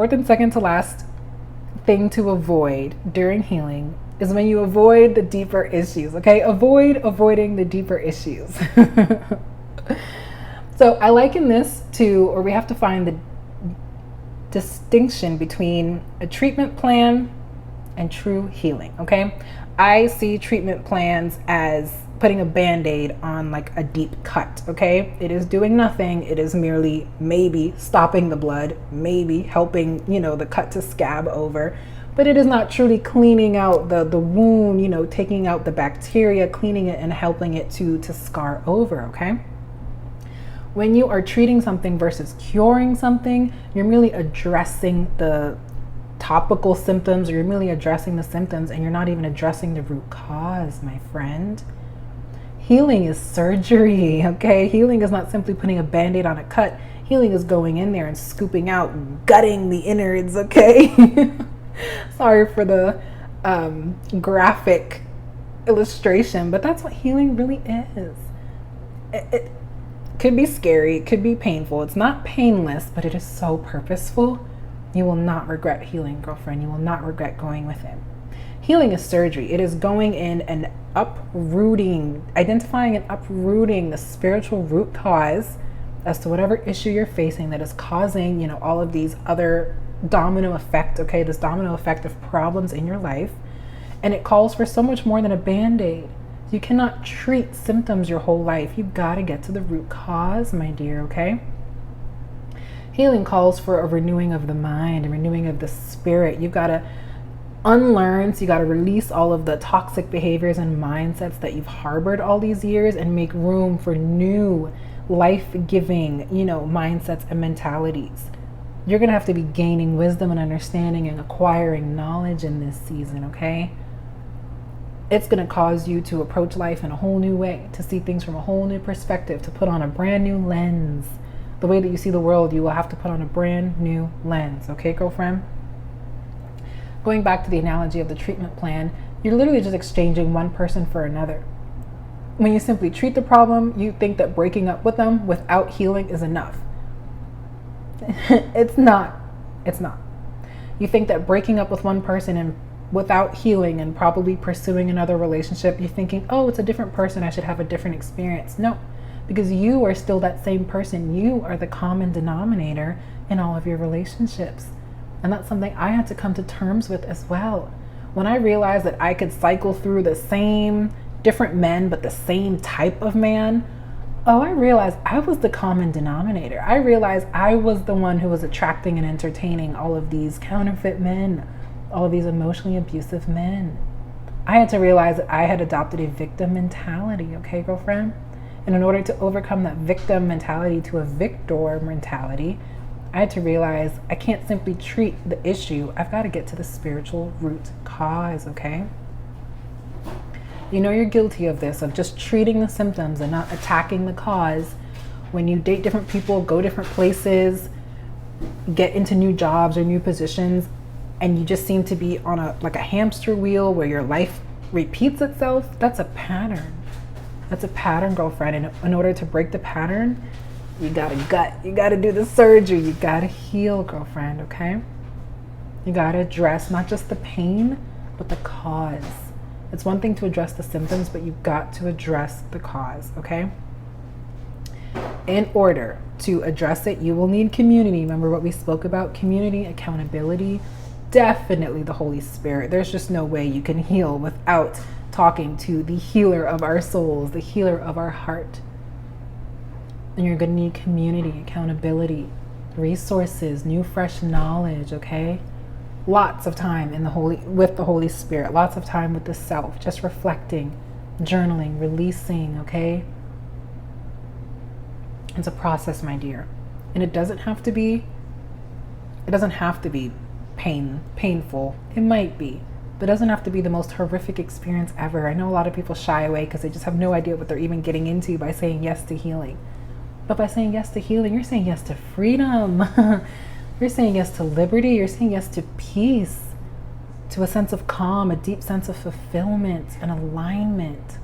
fourth and second to last thing to avoid during healing is when you avoid the deeper issues, okay? Avoiding the deeper issues. So I liken this to, or we have to find the distinction between a treatment plan and true healing, okay? I see treatment plans as putting a band-aid on like a deep cut, okay? It is doing nothing. It is merely maybe stopping the blood, maybe helping, the cut to scab over, but it is not truly cleaning out the wound, taking out the bacteria, cleaning it and helping it to scar over, okay? When you are treating something versus curing something, you're merely addressing the topical symptoms, or you're merely addressing the symptoms, and you're not even addressing the root cause, my friend. Healing is surgery, okay? Healing is not simply putting a band-aid on a cut. Healing is going in there and scooping out, gutting the innards, okay? Sorry for the graphic illustration, but that's what healing really is. It could be scary, it could be painful. It's not painless, but it is so purposeful. You will not regret healing, girlfriend. You will not regret going with it. Healing is surgery. It is going in and identifying and uprooting the spiritual root cause as to whatever issue you're facing that is causing, all of these other domino effect, okay? This domino effect of problems in your life. And it calls for so much more than a band-aid. You cannot treat symptoms your whole life. You gotta get to the root cause, my dear, okay? Healing calls for a renewing of the mind, a renewing of the spirit. You've got to unlearn, so you got to release all of the toxic behaviors and mindsets that you've harbored all these years and make room for new life-giving, mindsets and mentalities. You're going to have to be gaining wisdom and understanding and acquiring knowledge in this season, okay? It's going to cause you to approach life in a whole new way, to see things from a whole new perspective, to put on a brand new lens. The way that you see the world, you will have to put on a brand new lens. Okay, girlfriend? Going back to the analogy of the treatment plan, you're literally just exchanging one person for another. When you simply treat the problem, you think that breaking up with them without healing is enough. It's not. It's not. You think that breaking up with one person and without healing and probably pursuing another relationship, you're thinking, oh, it's a different person, I should have a different experience. No. Because you are still that same person. You are the common denominator in all of your relationships. And that's something I had to come to terms with as well. When I realized that I could cycle through the same different men, but the same type of man, I realized I was the common denominator. I realized I was the one who was attracting and entertaining all of these counterfeit men, all of these emotionally abusive men. I had to realize that I had adopted a victim mentality, okay, girlfriend? And in order to overcome that victim mentality to a victor mentality, I had to realize I can't simply treat the issue. I've got to get to the spiritual root cause, okay? You're guilty of this, of just treating the symptoms and not attacking the cause. When you date different people, go different places, get into new jobs or new positions, and you just seem to be on a hamster wheel where your life repeats itself, that's a pattern. That's a pattern, girlfriend. And in order to break the pattern, you gotta gut. You gotta do the surgery. You gotta heal, girlfriend, okay? You gotta address not just the pain, but the cause. It's one thing to address the symptoms, but you've got to address the cause, okay? In order to address it, you will need community. Remember what we spoke about? Community, accountability, definitely the Holy Spirit. There's just no way you can heal without talking to the healer of our souls, the healer of our heart. And you're going to need community, accountability, resources, new fresh knowledge, okay? Lots of time with the Holy Spirit, lots of time with the self, just reflecting, journaling, releasing, okay? It's a process, my dear. And it doesn't have to be painful. It might be. But it doesn't have to be the most horrific experience ever. I know a lot of people shy away because they just have no idea what they're even getting into by saying yes to healing. But by saying yes to healing, you're saying yes to freedom. You're saying yes to liberty. You're saying yes to peace, to a sense of calm, a deep sense of fulfillment and alignment.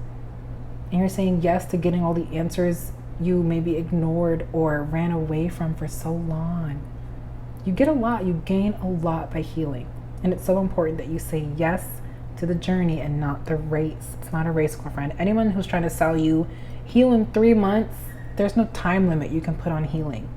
And you're saying yes to getting all the answers you maybe ignored or ran away from for so long. You get a lot, you gain a lot by healing. And it's so important that you say yes to the journey and not the race. It's not a race, girlfriend. Anyone who's trying to sell you heal in 3 months, there's no time limit you can put on healing.